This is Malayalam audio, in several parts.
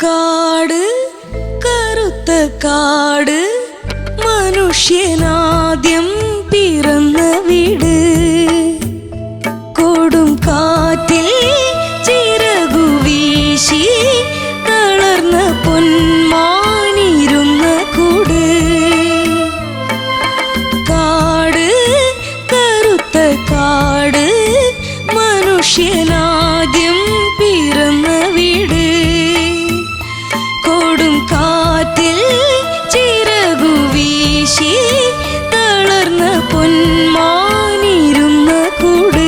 കാട് കറുത്ത കാട് മനുഷ്യനാദ്യം പിറന്ന വീട്. കൊടും കാറ്റിൽ ചിറകു വീശി തളർന്ന പൊന്മാനിരുന്ന കൂട്. കാട് കറുത്ത കാട് മനുഷ്യനാദ്യം പിറന്ന വീട്. കൊടും കാറ്റിൽ ചിറകു വീശി തളർന്ന പൊന്മാനിരുന്ന കൂട്.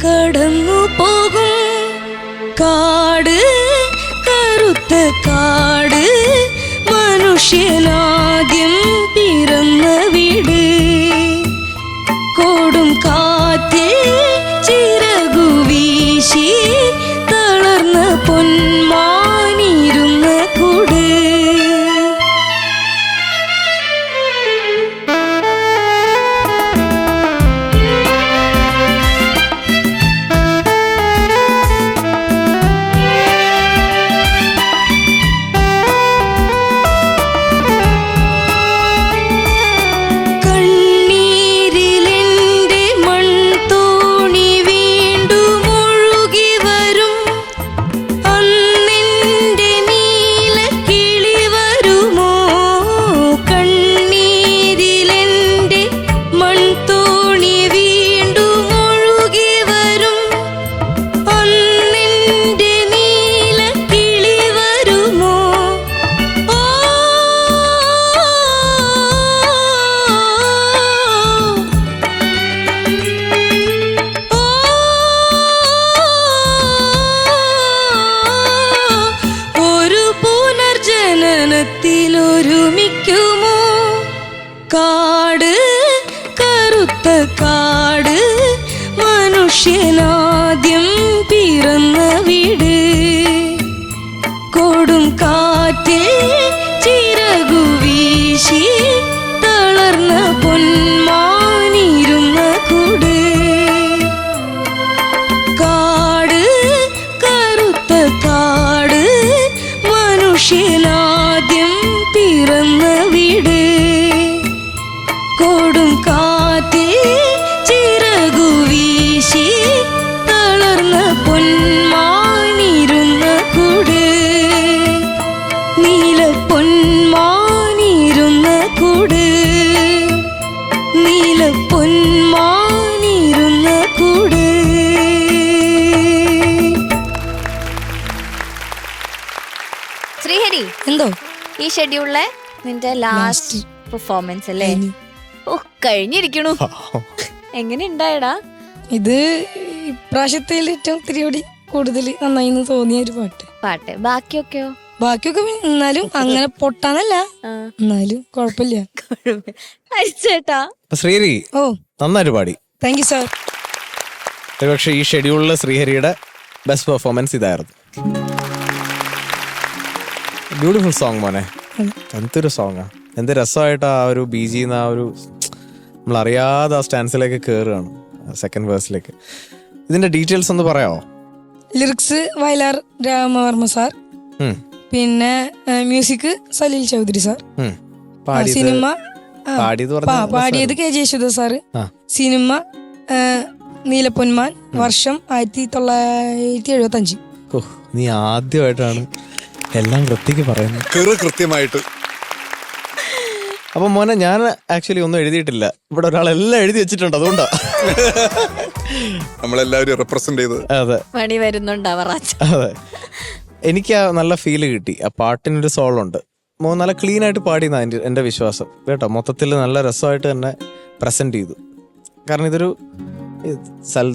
കടന്നു പോകും കാട് കറുത്ത കാട് മനുഷ്യനാദ്യം പിറന്ന വീട്. കൊടും കാറ്റിൽ ചിറകു വീശി തളർന്ന പൊന്മാനിരുന്ന കൂട്. ഒരുമിക്കുമോ കാട് കറുത്ത കാട് മനുഷ്യനാദ്യം പിറന്ന വീട്. കൊടും കാറ്റിൽ ചിറകു വീശി തളർന്ന പൊന്മാനിരുന്ന കൂട്. കാട് കറുത്ത കാട് മനുഷ്യനാദ്യം പിറന്ന വീട്. കൊടും കാറ്റിൽ ചിറകു വീശി തളർന്ന പൊന്മാനിരുന്ന കൂട്. നീല പൊന്മാനിരുന്ന കൂട്. നീല പൊന്മാനിരുന്ന കൂട്. ശ്രീഹരി, എന്തോ ഈ ഷെഡ്യൂളിലെ നിന്റെ ലാസ്റ്റ് പെർഫോമൻസ് അല്ലേ? ഓ, കഴിഞ്ഞിരിക്കണു. എങ്ങനെ ഉണ്ടായടാ? ഇത് ഇപ്രാവശ്യത്തെ ഏറ്റവും തിരിയോടി കൂടുതൽ നന്നായി തോന്നിയ ഒരു പാട്ട്. ബാക്കിയൊക്കെയോ? ബാക്കിയൊക്കെ എന്നാലും അങ്ങനെ പൊട്ടാന്നല്ല, എന്നാലും കുഴപ്പമില്ല. ചേട്ടാ ശ്രീഹരി ഓ നന്നായിട്ട് പാടി. Thank you sir. പക്ഷെ ഈ ഷെഡ്യൂളില് ശ്രീഹരിയുടെ ബെസ്റ്റ് പെർഫോമൻസ് ഇതായിരുന്നു. ബ്യൂട്ടിഫുൾ സോങ് മോനെ, എന്തൊരു സോങ്ങാ, എന്ത് രസമായിട്ട് ആ ഒരു ബീജിന്ന് ആ ഒരു നമ്മളറിയാതെ ആ സ്റ്റാൻസിലേക്ക് കയറുകയാണ്, സെക്കൻഡ് വേഴ്സിലേക്ക്. ഇതിന്റെ ഡീറ്റെയിൽസ് ഒന്ന് പറയാമോ? ലിറിക്സ് വയലാർ രാമവർമ്മ സാർ, പിന്നെ music Salil Chowdhury sir, cinema പാടിയത് K Yesudas sir, cinema Neelapponman, വർഷം 1975. നീ ആദ്യമായിട്ടാണ് എല്ലാം വൃത്തിക്ക് പറയുന്നു. കൃത്യമായിട്ട്. അപ്പൊ മോനെ ഞാൻ ആക്ച്വലി ഒന്നും എഴുതിയിട്ടില്ല. ഇവിടെ ഒരാളെല്ലാം എഴുതി വെച്ചിട്ടുണ്ട്, അതുകൊണ്ടാ നമ്മളെല്ലാവരും റെപ്രസെന്റ് ചെയ്ത്. അതെ പണി വരുന്നുണ്ടാവാ. അതെ, എനിക്ക് ആ നല്ല ഫീല് കിട്ടി. ആ പാട്ടിനൊരു സോളുണ്ട്. മോൻ നല്ല ക്ലീൻ ആയിട്ട് പാടിയെന്നാ എൻ്റെ വിശ്വാസം കേട്ടോ. മൊത്തത്തിൽ നല്ല രസമായിട്ട് തന്നെ പ്രസന്റ് ചെയ്തു. കാരണം ഇതൊരു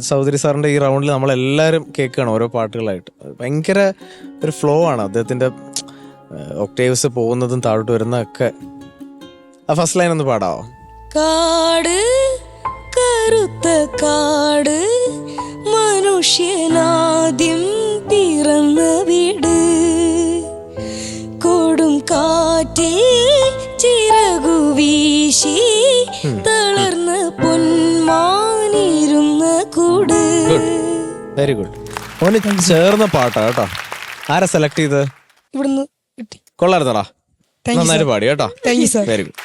ചൗധരി സാറിന്റെ ഈ റൗണ്ടിൽ നമ്മളെല്ലാവരും കേൾക്കുകയാണ് ഓരോ പാട്ടുകളായിട്ട്. ഭയങ്കര ഒരു ഫ്ലോ ആണ് അദ്ദേഹത്തിന്റെ. ഒക്ടേവ്സ് പോകുന്നതും താഴോട്ട് വരുന്നതൊക്കെ. ആ ഫസ്റ്റ് ലൈൻ ഒന്ന് പാടാവോ? കാട് കറുത്ത കാട് മനുഷ്യനാദ്യം പിറന്ന വീട്, കൊടും കാറ്റിൽ ചിറകു വീശി തളർന്ന പൊന്മാനിരുന്ന കൂട്. Very good. മോന് ചേർന്ന പാട്ടാ കേട്ടോ. ആരാ സെലക്ട് ചെയ്ത്? ഇവിടുന്ന് കിട്ടി. കൊള്ളായിരുന്നടാ, Thank you, നന്നായിട്ട് sir. പാടി കേട്ടോ. Thank you, sir. Very good.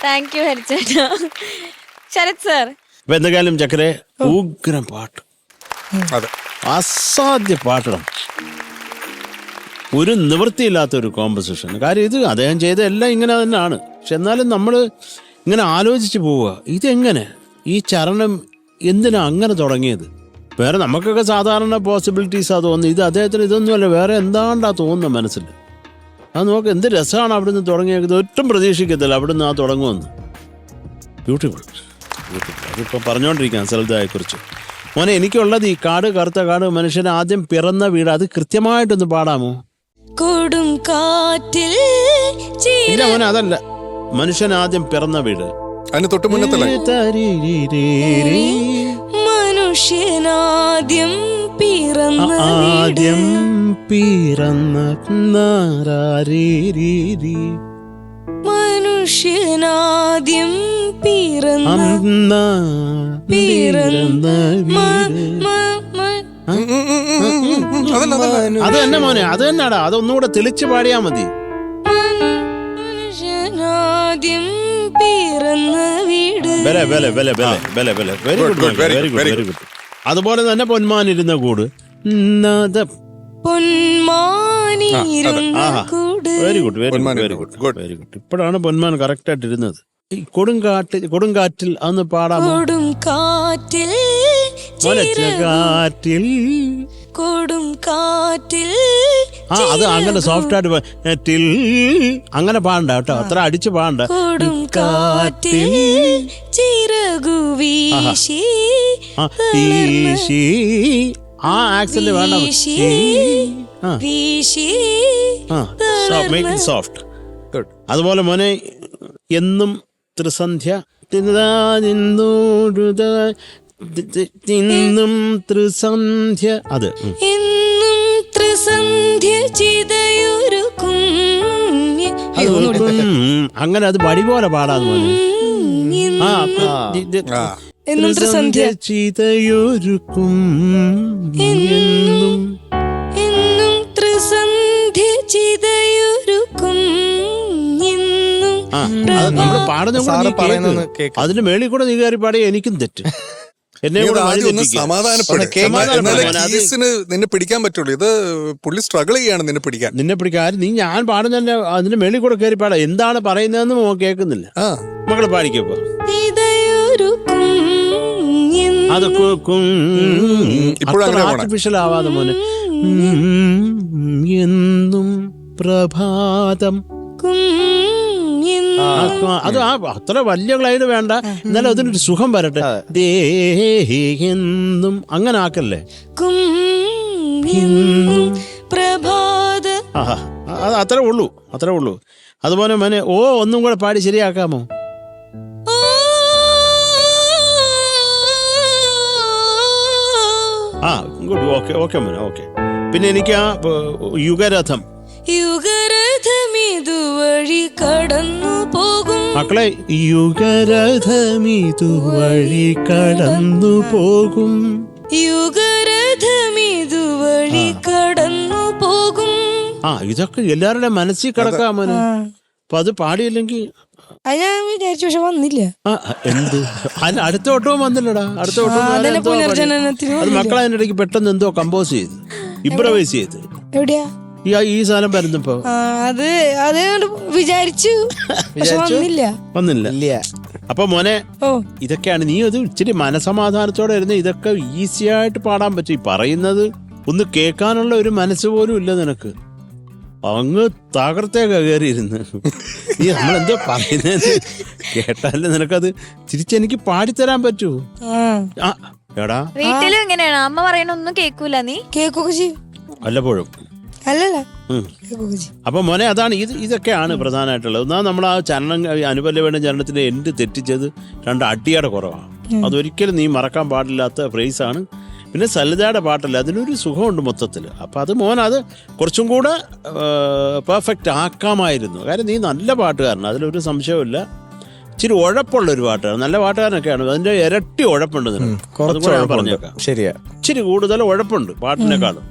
Thank you ഹരിച്ചേട്ടാ. ശരത് സർ, അപ്പൊ എന്തെങ്കിലും ചക്കരെ ഉഗ്രം പാട്ട്, അതെ, അസാധ്യ പാട്ടണം. ഒരു നിവൃത്തിയില്ലാത്ത ഒരു കോമ്പസിഷൻ. കാര്യം ഇത് അദ്ദേഹം ചെയ്ത എല്ലാം ഇങ്ങനെ തന്നെയാണ്. പക്ഷെ എന്നാലും നമ്മൾ ഇങ്ങനെ ആലോചിച്ച് പോവുക, ഇതെങ്ങനെ ഈ ചരണം എന്തിനാ അങ്ങനെ തുടങ്ങിയത്? വേറെ നമുക്കൊക്കെ സാധാരണ പോസിബിലിറ്റീസാ തോന്നുന്നത്. ഇത് അദ്ദേഹത്തിന് ഇതൊന്നുമല്ല, വേറെ എന്താണ്ടാ തോന്നുന്നത് മനസ്സിൽ. അത് നോക്ക്, എന്ത് രസമാണ് അവിടുന്ന് തുടങ്ങിയത്. ഒട്ടും പ്രതീക്ഷിക്കത്തില്ല അവിടുന്ന് ആ തുടങ്ങുമെന്ന്. Beautiful beautiful. അതിപ്പോൾ പറഞ്ഞുകൊണ്ടിരിക്കുകയാണ് സൽദായെക്കുറിച്ച്. മോനെ, എനിക്കുള്ളത് ഈ കാട്, കറുത്ത കാട്, മനുഷ്യൻ ആദ്യം പിറന്ന വീട്. അത് കൃത്യമായിട്ടൊന്ന് പാടാമോ? കൊടും കാറ്റിൽ ഇല്ല മോനെ, അതല്ല. മനുഷ്യൻ ആദ്യം പിറന്ന വീട്. അതിന് തൊട്ട് മുന്നത്തല്ലേ? മനുഷ്യനാദ്യം പിറന്ന ആദ്യം പിറന്ന മനുഷ്യനാദ്യം പിറന്ന അത് തന്നെ മോനെ, അത് തന്നെടാ. അതൊന്നുകൂടെ തെളിച്ച് പാടിയാ മതി. മനുഷ്യനാദ്യം പിറന്ന വീട്. Very good, very good, very good. അതുപോലെ തന്നെ പൊന്മാനിരുന്ന കൂട്. പൊന്മാനിരുന്ന കൂട്. Very good, very good, very good, very good. ഇപ്പോഴാണ് പൊന്മാൻ കറക്റ്റ് ആയിട്ട് ഇരുന്നത്. ഈ കൊടുങ്കാറ്റിൽ അന്ന് പാടാമോ? കൊടും കാറ്റിൽ കാറ്റിൽ കൊടും കാറ്റിൽ. അത് അങ്ങനെ സോഫ്റ്റ് ആയിട്ട് അങ്ങനെ പാടണ്ട കേട്ടോ, അത്ര അടിച്ച് പാടണ്ട. കൊടും കാറ്റിൽ ചിറകു വീശി ആ ആക്സന്റ് വേണ്ട. വീശി മേക്ക് ഇറ്റ് സോഫ്റ്റ്. അതുപോലെ മോനെ, എന്നും ത്രിസന്ധ്യ ഇന്നും ത്രിസന്ധ്യ. അത് എന്നും ത്രിസന്ധ്യ ചിതയൊരുക്കും. അങ്ങനെ അത് വടി പോലെ പാടാതെ മോനെ. എന്നും ത്രിസന്ധ്യ ചിതയൊരുക്കും. എന്നും ത്രിസന്ധ്യ ചിതയൊരുക്കും. നമ്മള് പാടുന്ന അതിന്റെ മേളിൽ കൂടെ നീ കയറി പാടിയ എനിക്കും തെറ്റ്. എന്നെ കൂടെ നിന്നെ പിടിക്കാൻ പറ്റുള്ളൂ. ഇത് പുള്ളി സ്ട്രഗിൾ ചെയ്യാണ് നിന്നെ പിടിക്കാൻ. ഞാൻ പാടുന്ന അതിന്റെ മേളിൽ കൂടെ കയറി പാടാ. എന്താണ് പറയുന്നതെന്ന് കേൾക്കുന്നില്ല. മക്കളെ പാടിക്കപ്പോ അതൊക്കെ ആർട്ടിഫിഷ്യൽ ആവാതെ മോനെ. എന്നും പ്രഭാതം. അത് അത്ര വലിയ ഗ്ലൈഡ് വേണ്ട, എന്നാലും അതിനൊരു സുഖം വരട്ടെ. എന്നും അങ്ങനെ ആക്കല്ലേ. അത് അത്രേ ഉള്ളൂ. അതുപോലെ മോനെ, ഒന്നും കൂടെ പാടി ശരിയാക്കാമോ? ഗുഡ്. ഓക്കെ മോനെ, ഓക്കെ. പിന്നെ എനിക്ക് ആ യുഗരഥം ഇതുവഴി കടന്നു പോകും. മക്കളെ, യുഗരഥമിതുവഴി കടന്നു പോകും. യുഗരഥമിതുവഴി കടന്നു പോകും. ഇതൊക്കെ എല്ലാവരുടെ മനസ്സിൽ കിടക്കാമോനെ. അപ്പൊ അത് പാടിയില്ലെങ്കിൽ ഞാൻ വിചാരിച്ചു, പക്ഷെ വന്നില്ല. എന്ത് അടുത്ത വട്ടവും വന്നില്ലടാ. അടുത്ത വട്ടവും അത് മക്കളെ അതിനിടയ്ക്ക് പെട്ടെന്ന് എന്തോ കമ്പോസ് ചെയ്ത് ഇംപ്രവൈസ് ചെയ്ത്. എവിടെയാ? ഈ സാധനം വരുന്നപ്പോ അത് വിചാരിച്ചു പക്ഷെ വന്നില്ല. വന്നില്ല. അപ്പൊ മോനെ, ഓ ഇതൊക്കെയാണ് നീ അത് ഇച്ചിരി മനസമാധാനത്തോടെ ഇരുന്ന് ഇതൊക്കെ ഈസി ആയിട്ട് പാടാൻ പറ്റും. ഈ പറയുന്നത് ഒന്ന് കേൾക്കാനുള്ള ഒരു മനസ്സ് പോലും ഇല്ല നിനക്ക്. അങ്ങ് തകർത്തേക്ക് കയറിയിരുന്ന് നീ നമ്മളെന്തോ പറയുന്നത് കേട്ടാലും നിനക്കത് തിരിച്ചെനിക്ക് പാടിത്തരാൻ പറ്റൂ. എടാ വീട്ടിലും ഇങ്ങനെയാണ്, അമ്മ പറയണ ഒന്നും കേൾക്കൂല, നീ കേക്കൊക്കെ ചെയ്യും. വല്ലപ്പോഴും. അല്ലല്ല ഉം. കേക്കൊക്കെ ചെയ്യും. അപ്പൊ മോനെ, അതാണ് ഇതൊക്കെയാണ് പ്രധാനമായിട്ടുള്ളത്. ഒന്നാ നമ്മൾ ആ ചരണം അനുപല്ലവിയുടെ ചരണത്തിന്റെ എൻഡ് തെറ്റിച്ചത് 2 അടിയുടെ കുറവാണ്. അതൊരിക്കലും നീ മറക്കാൻ പാടില്ലാത്ത ഫ്രേസാണ്. പിന്നെ സലിതയുടെ പാട്ടല്ല, അതിനൊരു സുഖമുണ്ട് മൊത്തത്തിൽ. അപ്പം അത് മോൻ അത് കുറച്ചും കൂടെ പെർഫെക്റ്റ് ആക്കാമായിരുന്നു. കാര്യം നീ നല്ല പാട്ടുകാരനാണ്, അതിലൊരു സംശയമില്ല. ഇച്ചിരി ഉഴപ്പുള്ളൊരു പാട്ടുകാരൻ, നല്ല പാട്ടുകാരനൊക്കെയാണ്. അതിന്റെ ഇരട്ടി ഉഴപ്പുണ്ട് നിനക്ക്, പറഞ്ഞേക്കാം. ശരിയാ, ഇച്ചിരി കൂടുതൽ ഉഴപ്പുണ്ട് പാട്ടിനെക്കാളും.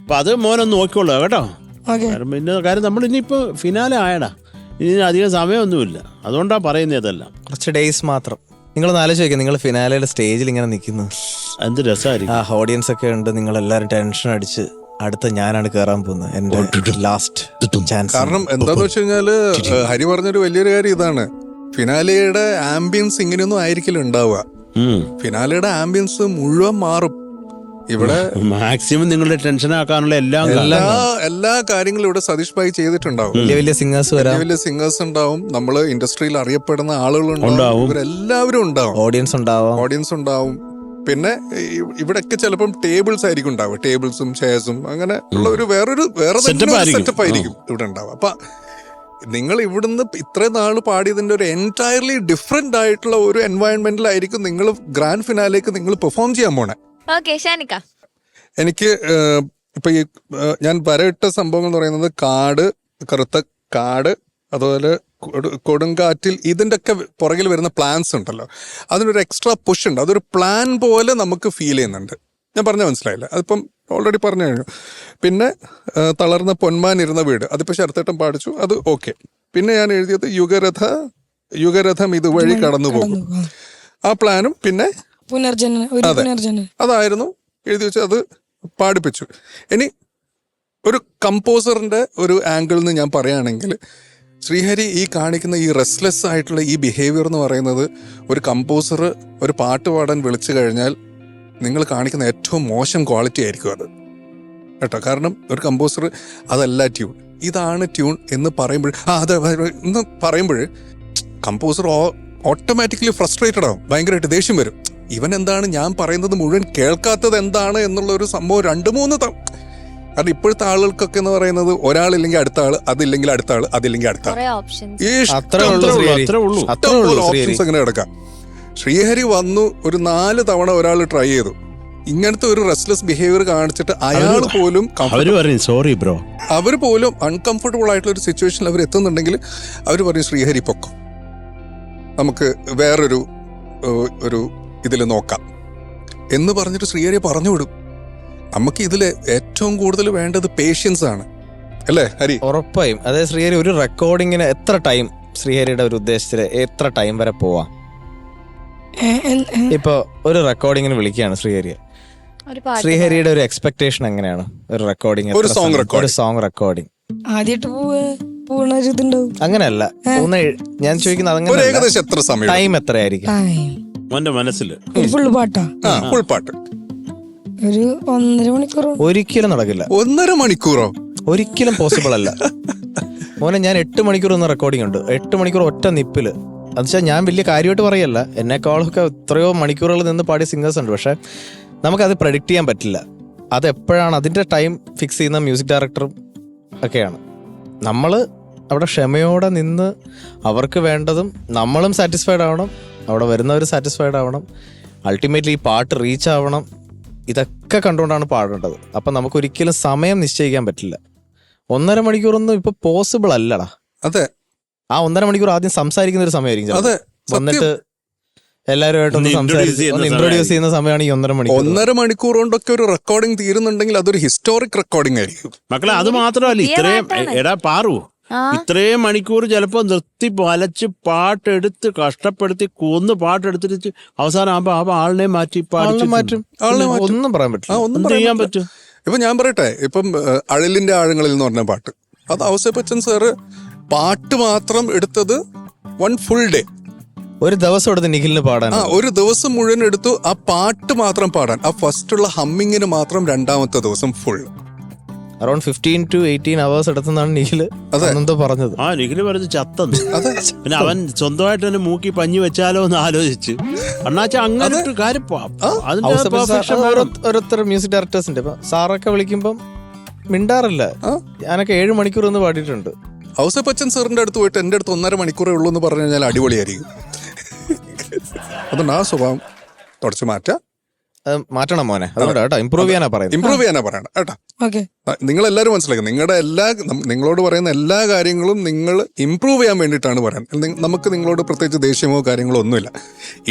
അപ്പം അത് മോനൊന്ന് നോക്കിക്കൊള്ളുക കേട്ടോ. കാരണം പിന്നെ കാര്യം നമ്മൾ ഇനിയിപ്പോൾ ഫിനാലെ ആയടാ, ഇനി അധികം സമയമൊന്നുമില്ല. അതുകൊണ്ടാണ് പറയുന്നത് അതെല്ലാം. കുറച്ച് ഡേയ്സ് മാത്രം. നിങ്ങളൊന്ന് ആലോചിക്കുക, നിങ്ങൾ ഫിനാലയുടെ സ്റ്റേജിൽ ഇങ്ങനെ നിൽക്കുന്നു, എന്ത് രസമായിരിക്കും. ആ ഓഡിയൻസ് ഒക്കെ ഉണ്ട്, നിങ്ങൾ എല്ലാവരും ടെൻഷൻ അടിച്ച് അടുത്ത ഞാനാണ് കയറാൻ പോകുന്നത്, എന്റെ ലാസ്റ്റ് ചാൻസ്. കാരണം എന്താന്ന് വെച്ച് കഴിഞ്ഞാല് ഹരി പറഞ്ഞൊരു വലിയൊരു കാര്യം ഇതാണ്, ഫിനാലയുടെ ആംബിയൻസ് ഇങ്ങനെയൊന്നും ആയിരിക്കില്ല ഉണ്ടാവുക. ഫിനാലയുടെ ആംബിയൻസ് മുഴുവൻ മാറും. ഇവിടെ മാക്സിമം നിങ്ങളുടെ ടെൻഷൻ ആക്കാനുള്ള എല്ലാ കാര്യങ്ങളും ഇവിടെ സതീഷ് ഭായി ചെയ്തിട്ടുണ്ടാവും. വലിയ സിംഗേഴ്സ് വരാം, വലിയ സിംഗേഴ്സ് ഉണ്ടാവും, നമ്മള് ഇൻഡസ്ട്രിയിൽ അറിയപ്പെടുന്ന ആളുകളുണ്ടാവും, ഇവരെല്ലാവരും ഉണ്ടാവും, ഓഡിയൻസ് ഉണ്ടാവും. പിന്നെ ഇവിടെയൊക്കെ ചിലപ്പം ടേബിൾസ് ആയിരിക്കും ഉണ്ടാവുക, ടേബിൾസും ചെയർസും അങ്ങനെ ഉള്ള വേറെ സെറ്റപ്പ് ആയിരിക്കും ഇവിടെ ഉണ്ടാവുക. അപ്പൊ നിങ്ങൾ ഇവിടുന്ന് ഇത്രയും നാള് പാടിയതിന്റെ ഒരു എൻറ്റയർലി ഡിഫറെന്റ് ആയിട്ടുള്ള ഒരു എൻവയൺമെന്റിലായിരിക്കും നിങ്ങൾ ഗ്രാൻഡ് ഫിനാലേക്ക് നിങ്ങൾ പെർഫോം ചെയ്യാൻ പോണേ. എനിക്ക് ഇപ്പൊ ഈ ഞാൻ വരയിട്ട സംഭവങ്ങൾ എന്ന് പറയുന്നത് കാട്, കറുത്ത കാട്, അതുപോലെ കൊടുങ്കാറ്റിൽ, ഇതിൻ്റെ ഒക്കെ പുറകിൽ വരുന്ന പ്ലാൻസ് ഉണ്ടല്ലോ, അതിനൊരു എക്സ്ട്രാ പുഷ് ഉണ്ട്. അതൊരു പ്ലാൻ പോലെ നമുക്ക് ഫീൽ ചെയ്യുന്നുണ്ട്. ഞാൻ പറഞ്ഞാൽ മനസ്സിലായില്ല, അതിപ്പം ഓൾറെഡി പറഞ്ഞു കഴിഞ്ഞു. പിന്നെ തളർന്ന പൊന്മാൻ ഇരുന്ന വീട്, അതിപ്പോൾ ശരത്തേട്ടൻ പാടിച്ചു, അത് ഓക്കെ. പിന്നെ ഞാൻ എഴുതിയത് യുഗരഥം ഇതുവഴി കടന്നു പോകും, ആ പ്ലാനും പിന്നെ അതായിരുന്നു എഴുതി വെച്ച്, അത് പാടിപ്പിച്ചു. ഇനി ഒരു കമ്പോസറിന്റെ ഒരു ആംഗിളിൽ നിന്ന് ഞാൻ പറയുകയാണെങ്കിൽ, ശ്രീഹരി ഈ കാണിക്കുന്ന ഈ റെസ്റ്റ്ലെസ് ആയിട്ടുള്ള ഈ ബിഹേവിയർ എന്ന് പറയുന്നത്, ഒരു കമ്പോസർ ഒരു പാട്ട് പാടാൻ വിളിച്ചു കഴിഞ്ഞാൽ നിങ്ങൾ കാണിക്കുന്ന ഏറ്റവും മോശം ക്വാളിറ്റി ആയിരിക്കും അത് കേട്ടോ. കാരണം ഒരു കമ്പോസർ അതല്ല ട്യൂൺ, ഇതാണ് ട്യൂൺ എന്ന് പറയുമ്പോൾ എന്ന് പറയുമ്പോൾ കമ്പോസർ ഓട്ടോമാറ്റിക്കലി ഫ്രസ്ട്രേറ്റഡ് ആവും, ഭയങ്കരമായിട്ട് ദേഷ്യം വരും. ഇവൻ എന്താണ് ഞാൻ പറയുന്നത് മുഴുവൻ കേൾക്കാത്തത് എന്താണ് എന്നുള്ള ഒരു സംഭവം 2-3 കാരണം ഇപ്പോഴത്തെ ആളുകൾക്കൊക്കെ എന്ന് പറയുന്നത്, ഒരാളില്ലെങ്കിൽ അടുത്ത ആള്, അതില്ലെങ്കിൽ അടുത്ത ആള്, അതില്ലെങ്കിൽ അടുത്ത ആള്, ഓപ്ഷൻസ് അങ്ങനെ കിടക്കാം. ശ്രീഹരി വന്നു ഒരു 4 തവണ ഒരാൾ ട്രൈ ചെയ്തു, ഇങ്ങനത്തെ ഒരു റെസ്റ്റ്ലെസ് ബിഹേവിയർ കാണിച്ചിട്ട് അയാൾ പോലും സോറി ബ്രോ, അവർ പോലും അൺകംഫർട്ടബിൾ ആയിട്ടുള്ള ഒരു സിറ്റുവേഷനിൽ അവർ എത്തുന്നുണ്ടെങ്കിൽ അവർ പറയും ശ്രീഹരി പൊക്കം, നമുക്ക് വേറൊരു ഇതിൽ നോക്കാം എന്ന് പറഞ്ഞിട്ട് ശ്രീഹരി പറഞ്ഞു വിടും. നമുക്ക് ഇതിൽ ഏറ്റവും കൂടുതൽ വേണ്ടത് പേഷ്യൻസ് ആണ്, അല്ലേ ഹരി? ഉറപ്പായും. അതായത് ശ്രീഹരി ഒരു റെക്കോർഡിങ്ങിന് എത്ര ടൈം, ശ്രീഹരിയുടെ ഒരു ഉദ്ദേശത്തില് എത്ര ടൈം വരെ പോവാം? ഇപ്പൊ ഒരു റെക്കോർഡിങ്ങിന് വിളിക്കുകയാണ് ശ്രീഹരിയുടെ ഒരു എക്സ്പെക്ടേഷൻ എങ്ങനെയാണ് ഒരു റെക്കോർഡിങ്, ഒരു സോങ് റെക്കോർഡിങ്? ആദ്യമായിട്ട് അങ്ങനെയല്ല ഞാൻ ചോദിക്കുന്നത്, അങ്ങനെ ഏകദേശം എത്ര സമയം, ടൈം എത്രയായിരിക്കും മനസ്സിൽ? ഫുൾ പാട്ടാ? ഫുൾ പാട്ട് ഒരു 1.5 മണിക്കൂറോ? ഒരിക്കലും നടക്കില്ല. 1.5 മണിക്കൂറോ? ഒരിക്കലും പോസിബിൾ അല്ല മോനെ. ഞാൻ 8 മണിക്കൂർ ഒന്ന് റെക്കോർഡിംഗ് ഉണ്ട്, 8 മണിക്കൂർ ഒറ്റ നിപ്പില്. എന്നുവെച്ചാൽ ഞാൻ വലിയ കാര്യമായിട്ട് പറയല്ല, എന്നെക്കാളൊക്കെ എത്രയോ മണിക്കൂറുകൾ നിന്ന് പാടിയ സിംഗേഴ്സ് ഉണ്ട്. പക്ഷെ നമുക്കത് പ്രഡിക്റ്റ് ചെയ്യാൻ പറ്റില്ല. അത് എപ്പോഴാണ് അതിൻ്റെ ടൈം ഫിക്സ് ചെയ്യുന്ന മ്യൂസിക് ഡയറക്ടറും ഒക്കെയാണ്. നമ്മൾ അവിടെ ക്ഷമയോടെ നിന്ന് അവർക്ക് വേണ്ടതും നമ്മളും സാറ്റിസ്ഫൈഡ് ആവണം, അവിടെ വരുന്നവർ സാറ്റിസ്ഫൈഡ് ആവണം, അൾട്ടിമേറ്റ്ലി ഈ പാട്ട് റീച്ച് ആവണം. ഇതൊക്കെ കണ്ടുകൊണ്ടാണ് പാടേണ്ടത്. അപ്പം നമുക്കൊരിക്കലും സമയം നിശ്ചയിക്കാൻ പറ്റില്ല. 1.5 മണിക്കൂറൊന്നും ഇപ്പൊ പോസിബിൾ അല്ലടാ. അതെ, ആ 1.5 മണിക്കൂർ ആദ്യം സംസാരിക്കുന്ന ഒരു സമയമായിരിക്കും, വന്നിട്ട് എല്ലാവരുമായിട്ടൊന്ന് ഇൻട്രോഡ്യൂസ് ചെയ്യുന്ന സമയമാണ് ഈ 1.5 മണിക്കൂർ. 1.5 മണിക്കൂർ കൊണ്ടൊക്കെ ഒരു റെക്കോർഡിംഗ് തീരുന്നുണ്ടെങ്കിൽ അതൊരു ഹിസ്റ്റോറിക് റെക്കോർഡിംഗ് ആയിരിക്കും മക്കളെ. അത് മാത്രമല്ല, ഇത്രയും പാറു ഇത്രയും മണിക്കൂർ ചിലപ്പോ നിർത്തി വലച്ച് പാട്ടെടുത്ത് കഷ്ടപ്പെടുത്തി പാട്ടെടുത്തിട്ട് അവസാനം ആവുമ്പോ ആളിനെ മാറ്റി മാറ്റും. ഒന്നും പറയാൻ പറ്റില്ല, ഒന്നും ചെയ്യാൻ പറ്റും. ഇപ്പം ഞാൻ പറയട്ടെ, ഇപ്പം അഴലിന്റെ ആഴങ്ങളിൽ എന്ന് പറഞ്ഞ പാട്ട്, അത് ഔസേപ്പച്ചൻ സാറ് പാട്ട് മാത്രം എടുത്തത് 1 full day. ഒരു ദിവസം എടുത്ത് നിഖിലിന് പാടാൻ. ഒരു ദിവസം മുഴുവൻ എടുത്തു ആ പാട്ട് മാത്രം പാടാൻ. ആ ഫസ്റ്റുള്ള ഹമ്മിങ്ങിന് മാത്രം 2ാമത്തെ ദിവസം ഫുൾ. അറൌണ്ട് 15 to 18 hours എടുത്തെന്നാണ് നിഖിൽ എന്തോ പറഞ്ഞത്. നിഖില് പറഞ്ഞ് ചത്തെന്ന്. പിന്നെ അവൻ സ്വന്തമായിട്ട് തന്നെ മൂക്കി പഞ്ഞി വെച്ചാലോ എന്ന് ആലോചിച്ച്. അണ്ണാച്ച അങ്ങനെ ഒരു കാര്യം ഓരോരുത്തർ മ്യൂസിക് ഡയറക്ടേഴ്സിന്റെ ഇപ്പൊ സാറൊക്കെ വിളിക്കുമ്പം മിണ്ടാറില്ല. ഞാനൊക്കെ 7 മണിക്കൂർ ഒന്ന് പാടിയിട്ടുണ്ട്. ഔസേപ്പച്ചൻ സാറിന്റെ അടുത്ത് പോയിട്ട് എൻ്റെ അടുത്ത് 1.5 മണിക്കൂറേ ഉള്ളൂ എന്ന് പറഞ്ഞു കഴിഞ്ഞാൽ അടിപൊളിയായിരിക്കും. അതുകൊണ്ട് ആ സ്വഭാവം തുടച്ചു മാറ്റാം. മാറ്റണം മോനെ, അതുകൊണ്ട് കേട്ടോ ഇമ്പ്രൂവ് ചെയ്യാനാ പറയുന്നത്. ഇമ്പ്രൂവ് ചെയ്യാനാ പറയണം കേട്ടോ. നിങ്ങളെല്ലാവരും മനസ്സിലാക്കുക, നിങ്ങളോട് പറയുന്ന എല്ലാ കാര്യങ്ങളും നിങ്ങൾ ഇമ്പ്രൂവ് ചെയ്യാൻ വേണ്ടിയിട്ടാണ് പറയുന്നത്. നമുക്ക് നിങ്ങളോട് പ്രത്യേകിച്ച് ദേഷ്യമോ കാര്യങ്ങളോ ഒന്നുമില്ല.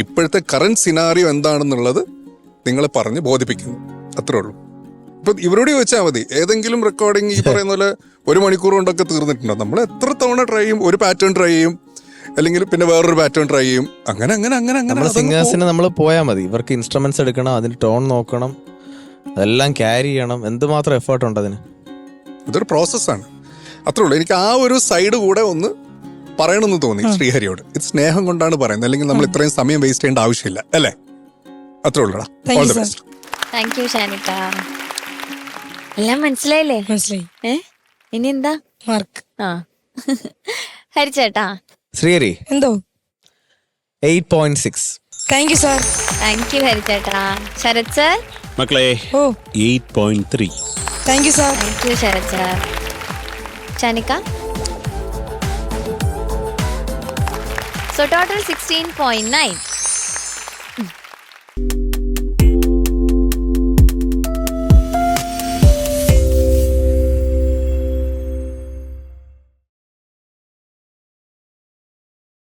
ഇപ്പോഴത്തെ കറന്റ് സിനാറിയോ എന്താണെന്നുള്ളത് നിങ്ങളെ പറഞ്ഞ് ബോധിപ്പിക്കുന്നു, അത്രേ ഉള്ളൂ. ഇപ്പൊ ഇവരോട് ചോദിച്ചാൽ മതി, ഏതെങ്കിലും റെക്കോർഡിങ് ഈ പറയുന്ന പോലെ 1 മണിക്കൂർ കൊണ്ടൊക്കെ തീർന്നിട്ടുണ്ടോ? നമ്മൾ എത്ര തവണ ട്രൈ ചെയ്യും, ഒരു പാറ്റേൺ ട്രൈ ചെയ്യും, അല്ലെങ്കിൽ പിന്നെ വേറൊരു പാറ്റേൺ ട്രൈ ചെയ്യും, അങ്ങനെ അങ്ങനെ അങ്ങനെ അങ്ങനെ. സിംഗേഴ്സിന് നമ്മൾ പോയാൽ മതി, ഇവർക്ക് ഇൻസ്ട്രുമെന്റ്സ് എടുക്കണം, അതിന് ടോൺ നോക്കണം, അതെല്ലാം ക്യാരി ചെയ്യണം. എന്തുമാത്രം എഫേർട്ട് ഉണ്ട് അതിന്. ഇതൊരു പ്രോസസ്സാണ്, അത്രേ ഉള്ളൂ. എനിക്ക് ആ ഒരു സൈഡ് കൂടെ ഒന്ന് പറയണമെന്ന് തോന്നി ശ്രീഹരിയോട്. ഇത് സ്നേഹം കൊണ്ടാണ് പറയുന്നത്, അല്ലെങ്കിൽ നമ്മൾ ഇത്രയും സമയം വേസ്റ്റ് ചെയ്യേണ്ട ആവശ്യമില്ല, അല്ലേ? അത്രേ ഉള്ളൂടാ. All the best. Thank you ഷാനിക്ക. എല്ലാം മനസ്സിലായില്ലേ? മനസ്സിലായി. ഇനി എന്താ മാർക്ക്? ഹരിച്ചേട്ടാ. ശ്രീഹരി എന്തോ 8.6. Thank you sir. Thank you ഹരിച്ചേട്ടാ. ശരത് സർ മക്കളെ 8.3. Thank you sir. Thank you Sharath sir. ഷാനിക്ക. So total 16.9.